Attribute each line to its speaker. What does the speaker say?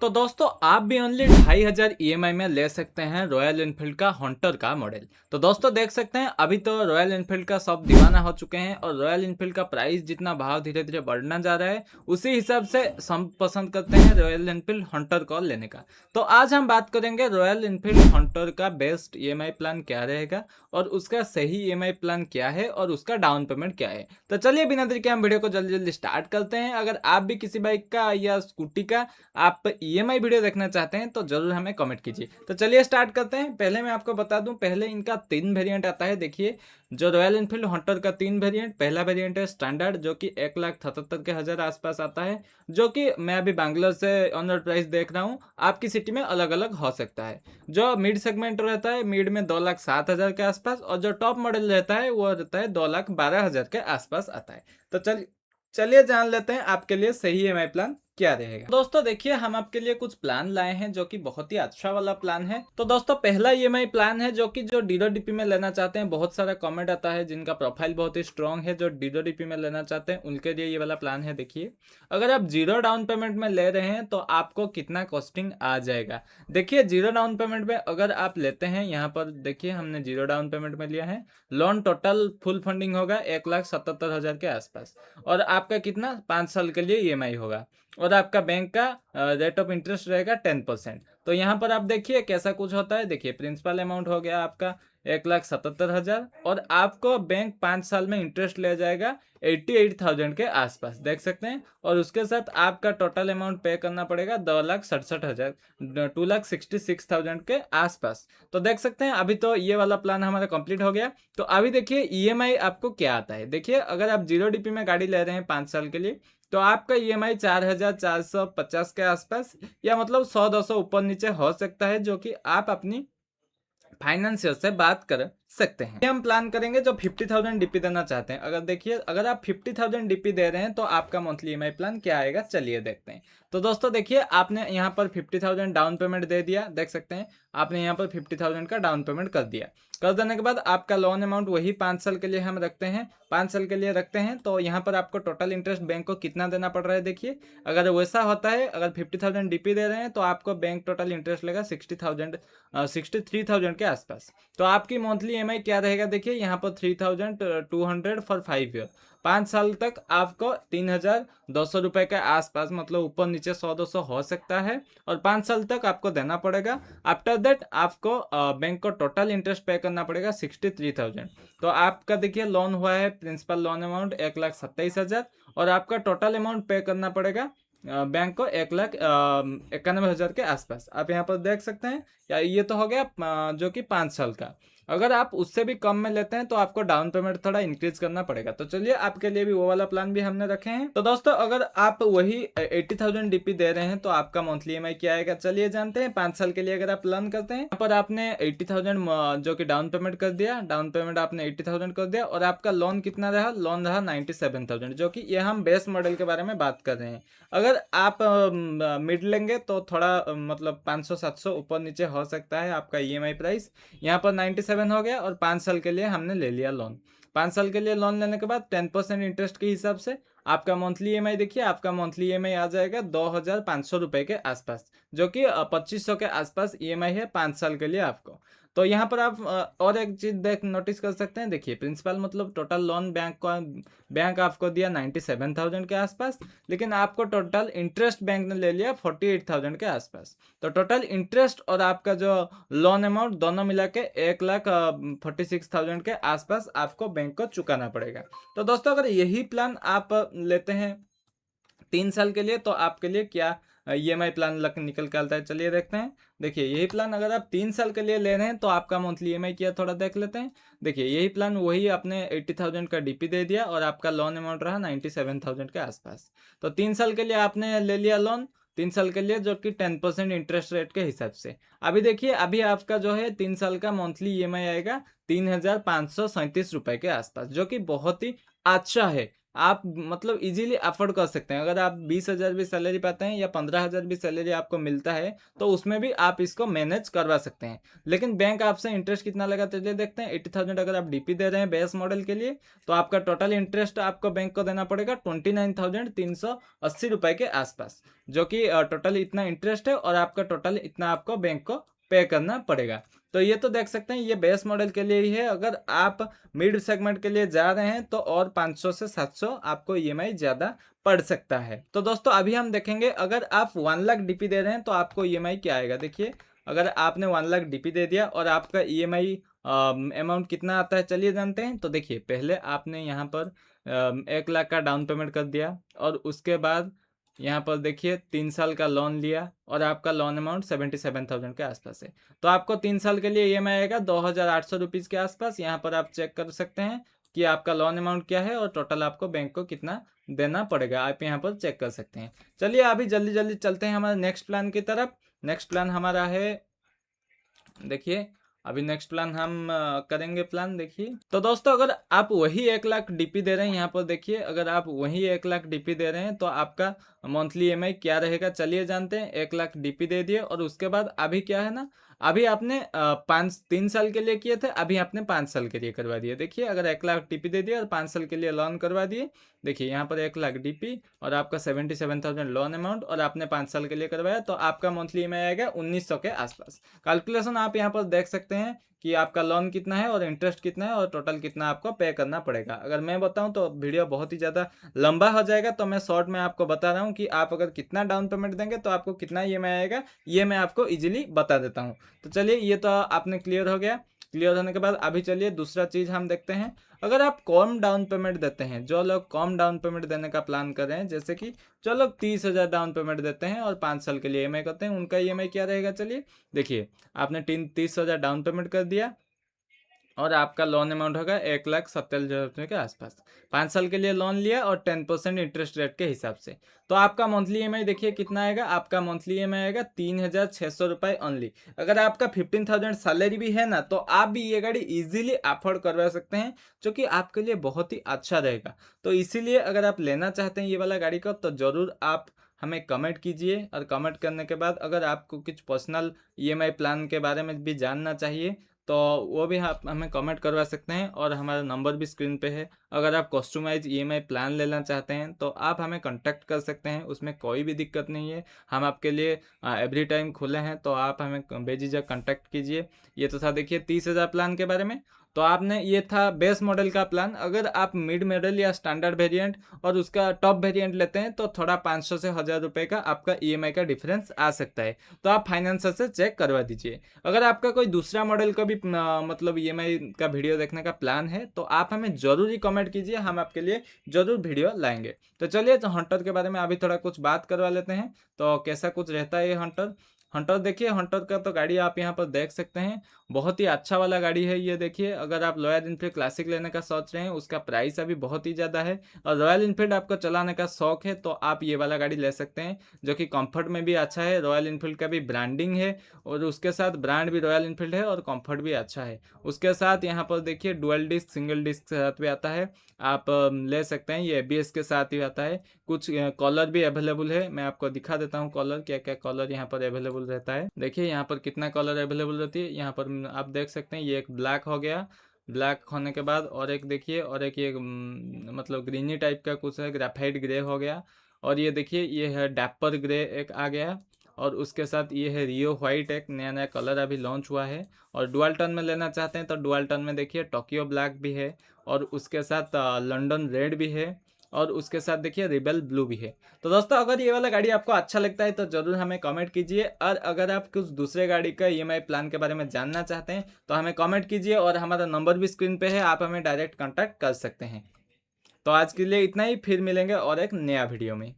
Speaker 1: तो दोस्तों आप भी ओनली 2500 ईएमआई में ले सकते हैं रॉयल एनफील्ड का हंटर का मॉडल। तो दोस्तों देख सकते हैं अभी तो रॉयल एनफील्ड का सब दीवाना हो चुके हैं और रॉयल एनफील्ड का प्राइस जितना भाव धीरे धीरे बढ़ना जा रहा है उसी हिसाब से सब पसंद करते हैं रॉयल एनफील्ड हंटर को लेने का। तो आज हम बात करेंगे रॉयल एनफील्ड हंटर का बेस्ट ईएमआई प्लान क्या रहेगा और उसका सही ईएमआई प्लान क्या है और उसका डाउन पेमेंट क्या है। तो चलिए बिना देरी के हम वीडियो को जल्दी जल्दी स्टार्ट करते हैं। अगर आप भी किसी बाइक का या स्कूटी का आप ईएमआई वीडियो देखना चाहते हैं तो जरूर हमें कमेंट कीजिए। तो चलिए स्टार्ट करते हैं। पहले मैं आपको बता दूं, पहले इनका 3 वेरिएंट आता है। देखिए जो रॉयल एनफील्ड हंटर का 3 वेरिएंट, पहला वेरिएंट है स्टैंडर्ड जो कि 1,77,000 आसपास आता है, जो कि मैं अभी बैंगलोर से ऑनर प्राइस देख रहा हूँ, आपकी सिटी में अलग अलग हो सकता है। जो मिड सेगमेंट रहता है, मिड में 2,07,000 के आसपास, और जो टॉप मॉडल रहता है वो रहता है 2,12,000 के आसपास आता है। तो चलिए जान लेते हैं आपके लिए सही ईएमआई प्लान क्या रहेगा। दोस्तों देखिए हम आपके लिए कुछ प्लान लाए हैं जो कि बहुत ही अच्छा वाला प्लान है। तो दोस्तों पहला ईएमआई प्लान है जो कि जो डीडो डीपी में लेना चाहते हैं, बहुत सारा कमेंट आता है जिनका प्रोफाइल बहुत ही स्ट्रांग है, जो डीडो डीपी में लेना चाहते हैं उनके लिए ये वाला प्लान है। देखिए अगर आप जीरो डाउन पेमेंट में ले रहे हैं तो आपको कितना कॉस्टिंग आ जाएगा। देखिए जीरो डाउन पेमेंट में अगर आप लेते हैं, यहाँ पर देखिए हमने जीरो डाउन पेमेंट में लिया है, लोन टोटल फुल फंडिंग होगा 1,77,000 के आसपास, और आपका कितना 5 साल के लिए ईएमआई होगा, और आपका बैंक का रेट ऑफ इंटरेस्ट रहेगा 10%। तो यहाँ पर आप देखिए कैसा कुछ होता है। देखिए प्रिंसिपल अमाउंट हो गया आपका 1,77,000, और आपको बैंक 5 साल में इंटरेस्ट ले जाएगा 88,000 के आसपास, देख सकते हैं। और उसके साथ आपका टोटल अमाउंट पे करना पड़ेगा 2,67,000, 2,66,000 के आसपास। तो देख सकते हैं अभी तो ये वाला प्लान हमारा कंप्लीट हो गया। तो अभी देखिए ईएमआई आपको क्या आता है। देखिए अगर आप जीरो डीपी में गाड़ी ले रहे हैं 5 साल के लिए तो आपका ईएमआई 4,450 के आसपास, या मतलब 100-200 ऊपर नीचे हो सकता है, जो कि आप अपनी फाइनेंशियल से बात कर सकते हैं। हम प्लान करेंगे जो 50,000 डीपी देना चाहते हैं। अगर देखिए अगर आप 50,000 डीपी दे रहे हैं तो आपका मंथली ईएमआई प्लान क्या आएगा, चलिए देखते हैं। तो दोस्तों देखिए आपने यहाँ पर 50,000 डाउन पेमेंट दे दिया, देख सकते हैं आपने यहाँ पर 50,000 का डाउन पेमेंट कर दिया। कर देने के बाद आपका लोन अमाउंट वही 5 साल के लिए हम रखते हैं, 5 साल के लिए रखते हैं। तो यहाँ पर आपको टोटल इंटरेस्ट बैंक को कितना देना पड़ रहा है। देखिए अगर वैसा होता है, अगर 50,000 डीपी दे रहे हैं तो आपको बैंक टोटल इंटरेस्ट लेगा 63,000 के आसपास। तो आपकी मंथली ईएमआई क्या रहेगा। देखिए यहाँ पर 3,200 फॉर 5 ईयर, 5 साल तक आपको 3,200 रुपये के आसपास, मतलब ऊपर नीचे 100-200 हो सकता है, और 5 साल तक आपको देना पड़ेगा। आफ्टर दैट आपको बैंक को टोटल इंटरेस्ट पे करना पड़ेगा 63,000। तो आपका देखिए लोन हुआ है प्रिंसिपल लोन अमाउंट 1,27,000, और आपका टोटल अमाउंट पे करना पड़ेगा बैंक को 1,91,000 के आसपास। आप यहाँ पर देख सकते हैं, या ये तो हो गया जो कि 5 साल का। अगर आप उससे भी कम में लेते हैं तो आपको डाउन पेमेंट थोड़ा इंक्रीज करना पड़ेगा। तो चलिए आपके लिए भी वो वाला प्लान भी हमने रखे हैं। तो दोस्तों अगर आप वही 80,000 डीपी दे रहे हैं तो आपका मंथली ईएमआई क्या आएगा, चलिए जानते हैं। 5 साल के लिए अगर आप प्लान करते हैं, यहाँ पर आपने 80,000 जो कि डाउन पेमेंट कर दिया, डाउन पेमेंट आपने 80,000 कर दिया, और आपका लोन कितना रहा, लोन रहा 97,000, जो कि ये हम बेस मॉडल के बारे में बात कर रहे हैं। अगर आप मिड लेंगे तो थोड़ा मतलब 500-700 ऊपर नीचे हो सकता है आपका ईएमआई प्राइस। यहाँ पर 97 हो गया, और 5 साल के लिए हमने ले लिया लोन। 5 साल के लिए लोन लेने के बाद 10% इंटरेस्ट के हिसाब से आपका मंथली ईएमआई देखिए, आपका मंथली ईएमआई आ जाएगा 2,500 रुपये के आसपास, जो कि 2,500 के आसपास ईएमआई है 5 साल के लिए आपको। तो यहाँ पर आप और एक चीज़ देख नोटिस कर सकते हैं। देखिए प्रिंसिपल मतलब टोटल लोन बैंक आपको दिया 97,000 के आसपास, लेकिन आपको टोटल इंटरेस्ट बैंक ने ले लिया 48,000 के आसपास। तो टोटल इंटरेस्ट और आपका जो लोन अमाउंट दोनों मिला के 1,46,000 के आसपास आपको बैंक को चुकाना पड़ेगा। तो दोस्तों अगर यही प्लान आप लेते हैं 3 साल के लिए तो आपके लिए क्या ईएमआई प्लान निकल के आता है, चलिए देखते हैं। देखिए यही प्लान अगर आप 3 साल के लिए ले रहे हैं तो आपका मंथली ईएमआई क्या थोड़ा देख लेते हैं। देखिए यही प्लान वही आपने 80,000 का डीपी दे दिया, और आपका लोन अमाउंट रहा 97,000 के आसपास। तो 3 साल के लिए आपने ले लिया लोन, 3 साल के लिए, जो कि 10% इंटरेस्ट रेट के हिसाब से। अभी देखिए अभी आपका जो है 3 साल का मंथली ईएमआई आएगा 3,537 रुपये के आसपास, जो कि बहुत ही अच्छा है। आप मतलब इजीली अफोर्ड कर सकते हैं। अगर आप 20,000 भी सैलरी पाते हैं या 15,000 भी सैलरी आपको मिलता है तो उसमें भी आप इसको मैनेज करवा सकते हैं। लेकिन बैंक आपसे इंटरेस्ट कितना लगा चलिए देखते हैं। 80,000 अगर आप डीपी दे रहे हैं बेस मॉडल के लिए तो आपका टोटल इंटरेस्ट आपको बैंक को देना पड़ेगा 29,380 रुपए के आसपास, जो कि टोटल इतना इंटरेस्ट है और आपका टोटल इतना आपको बैंक को पे करना पड़ेगा। तो ये तो देख सकते हैं ये बेस मॉडल के लिए ही है। अगर आप मिड सेगमेंट के लिए जा रहे हैं तो और 500 से 700 आपको ईएमआई ज़्यादा पड़ सकता है। तो दोस्तों अभी हम देखेंगे अगर आप 1 लाख डीपी दे रहे हैं तो आपको ईएमआई क्या आएगा। देखिए अगर आपने 1 लाख डीपी दे दिया और आपका ईएमआई अमाउंट कितना आता है चलिए जानते हैं। तो देखिए पहले आपने यहाँ पर 1 लाख का डाउन पेमेंट कर दिया और उसके बाद यहाँ पर देखिए 3 साल का लोन लिया और आपका लोन अमाउंट 77,000 के आसपास है। तो आपको 3 साल के लिए ईएमआई आएगा 2,800 रुपीज़ के आसपास। यहाँ पर आप चेक कर सकते हैं कि आपका लोन अमाउंट क्या है और टोटल आपको बैंक को कितना देना पड़ेगा, आप यहाँ पर चेक कर सकते हैं। चलिए अभी जल्दी जल्दी चलते हैं हमारे नेक्स्ट प्लान की तरफ। नेक्स्ट प्लान हमारा है, देखिए अभी नेक्स्ट प्लान हम करेंगे प्लान। देखिए तो दोस्तों अगर आप वही 1 लाख डीपी दे रहे हैं, यहाँ पर देखिए अगर आप वही 1 लाख डीपी दे रहे हैं तो आपका मंथली ईएमआई क्या रहेगा चलिए जानते हैं। 1 लाख डीपी दे दिए और उसके बाद अभी क्या है ना, अभी आपने 3 साल के लिए किए थे, अभी आपने 5 साल के लिए करवा दिए। देखिए अगर 1 लाख डीपी दे दिया और 5 साल के लिए लोन करवा दिए, देखिए यहाँ पर 1 लाख डीपी और आपका 77,000 लोन अमाउंट और आपने 5 साल के लिए करवाया तो आपका मंथली ईएमआई आएगा 1900 के आसपास। कैलकुलेशन आप यहाँ पर देख सकते हैं कि आपका लोन कितना है और इंटरेस्ट कितना है और टोटल कितना आपको पे करना पड़ेगा। अगर मैं बताऊं तो वीडियो बहुत ही ज़्यादा लंबा हो जाएगा, तो मैं शॉर्ट में आपको बता रहा हूं कि आप अगर कितना डाउन पेमेंट देंगे तो आपको कितना ईएमआई आएगा, ये मैं आपको इजीली बता देता हूं। तो चलिए ये तो आपने क्लियर हो गया। क्लियर होने के बाद अभी चलिए दूसरा चीज़ हम देखते हैं। अगर आप कम डाउन पेमेंट देते हैं, जो लोग कम डाउन पेमेंट देने का प्लान कर रहे हैं, जैसे कि जो लोग 30,000 डाउन पेमेंट देते हैं और 5 साल के लिए ईएमआई करते हैं, उनका ईएमआई क्या रहेगा चलिए देखिए। आपने 30,000 डाउन पेमेंट कर दिया और आपका लोन अमाउंट होगा 1,70,000 रुपये के आसपास। 5 साल के लिए लोन लिया और 10% इंटरेस्ट रेट के हिसाब से, तो आपका मंथली ईएमआई देखिए कितना आएगा। आपका मंथली ईएमआई आएगा 3,600 रुपये ओनली। अगर आपका 15,000 सैलरी भी है ना तो आप भी ये गाड़ी इजीली अफोर्ड करवा सकते हैं, जो कि आपके लिए बहुत ही अच्छा रहेगा। तो इसीलिए अगर आप लेना चाहते हैं ये वाला गाड़ी को तो ज़रूर आप हमें कमेंट कीजिए, और कमेंट करने के बाद अगर आपको कुछ पर्सनल ईएमआई प्लान के बारे में भी जानना चाहिए तो वो भी आप हमें कमेंट करवा सकते हैं, और हमारा नंबर भी स्क्रीन पे है। अगर आप कस्टमाइज ईएमआई प्लान लेना चाहते हैं तो आप हमें कांटेक्ट कर सकते हैं, उसमें कोई भी दिक्कत नहीं है। हम आपके लिए एवरी टाइम खुले हैं, तो आप हमें बेझिझक कांटेक्ट कीजिए। ये तो था देखिए 30,000 प्लान के बारे में। तो आपने ये था बेस मॉडल का प्लान। अगर आप मिड मॉडल या स्टैंडर्ड वेरिएंट और उसका टॉप वेरिएंट लेते हैं तो थोड़ा 500 से 1,000 रुपये का आपका ईएमआई का डिफरेंस आ सकता है, तो आप फाइनेंसर से चेक करवा दीजिए। अगर आपका कोई दूसरा मॉडल का भी मतलब ईएमआई का वीडियो देखने का प्लान है तो आप हमें ज़रूर ही कमेंट कीजिए, हम आपके लिए ज़रूर वीडियो लाएंगे। तो चलिए तो हंटर के बारे में अभी थोड़ा कुछ बात करवा लेते हैं, तो कैसा कुछ रहता है ये हंटर। हंटर देखिए, हंटर का तो गाड़ी आप यहाँ पर देख सकते हैं, बहुत ही अच्छा वाला गाड़ी है ये। देखिए अगर आप रॉयल इनफील्ड क्लासिक लेने का सोच रहे हैं, उसका प्राइस अभी बहुत ही ज़्यादा है, और रॉयल इनफील्ड आपको चलाने का शौक है तो आप ये वाला गाड़ी ले सकते हैं, जो कि कंफर्ट में भी अच्छा है। रॉयल इनफील्ड का भी ब्रांडिंग है और उसके साथ ब्रांड भी रॉयल इनफील्ड है और कंफर्ट भी अच्छा है। उसके साथ यहाँ पर देखिए डुअल डिस्क सिंगल डिस्क के साथ भी आता है, आप ले सकते हैं। ये एबीएस के साथ ही आता है। कुछ कलर भी अवेलेबल है, मैं आपको दिखा देता हूँ कलर, क्या क्या कलर यहाँ पर अवेलेबल रहता है। देखिए यहाँ पर कितना कलर अवेलेबल रहती है, यहाँ पर आप देख सकते हैं। ये एक ब्लैक हो गया, ब्लैक होने के बाद और एक देखिए, और एक ये मतलब ग्रीनी टाइप का कुछ है, ग्रेफाइट ग्रे हो गया। और ये देखिए ये है डैपर ग्रे एक आ गया, और उसके साथ ये है रियो वाइट, एक नया नया कलर अभी लॉन्च हुआ है। और डुअल टन में लेना चाहते हैं तो डुअल टन में देखिए टोक्यो ब्लैक भी है, और उसके साथ लंदन रेड भी है, और उसके साथ देखिए रिबेल ब्लू भी है। तो दोस्तों अगर ये वाला गाड़ी आपको अच्छा लगता है तो ज़रूर हमें कमेंट कीजिए, और अगर आप कुछ दूसरे गाड़ी का ईएमआई प्लान के बारे में जानना चाहते हैं तो हमें कमेंट कीजिए, और हमारा नंबर भी स्क्रीन पे है, आप हमें डायरेक्ट कॉन्टैक्ट कर सकते हैं। तो आज के लिए इतना ही, फिर मिलेंगे और एक नया वीडियो में।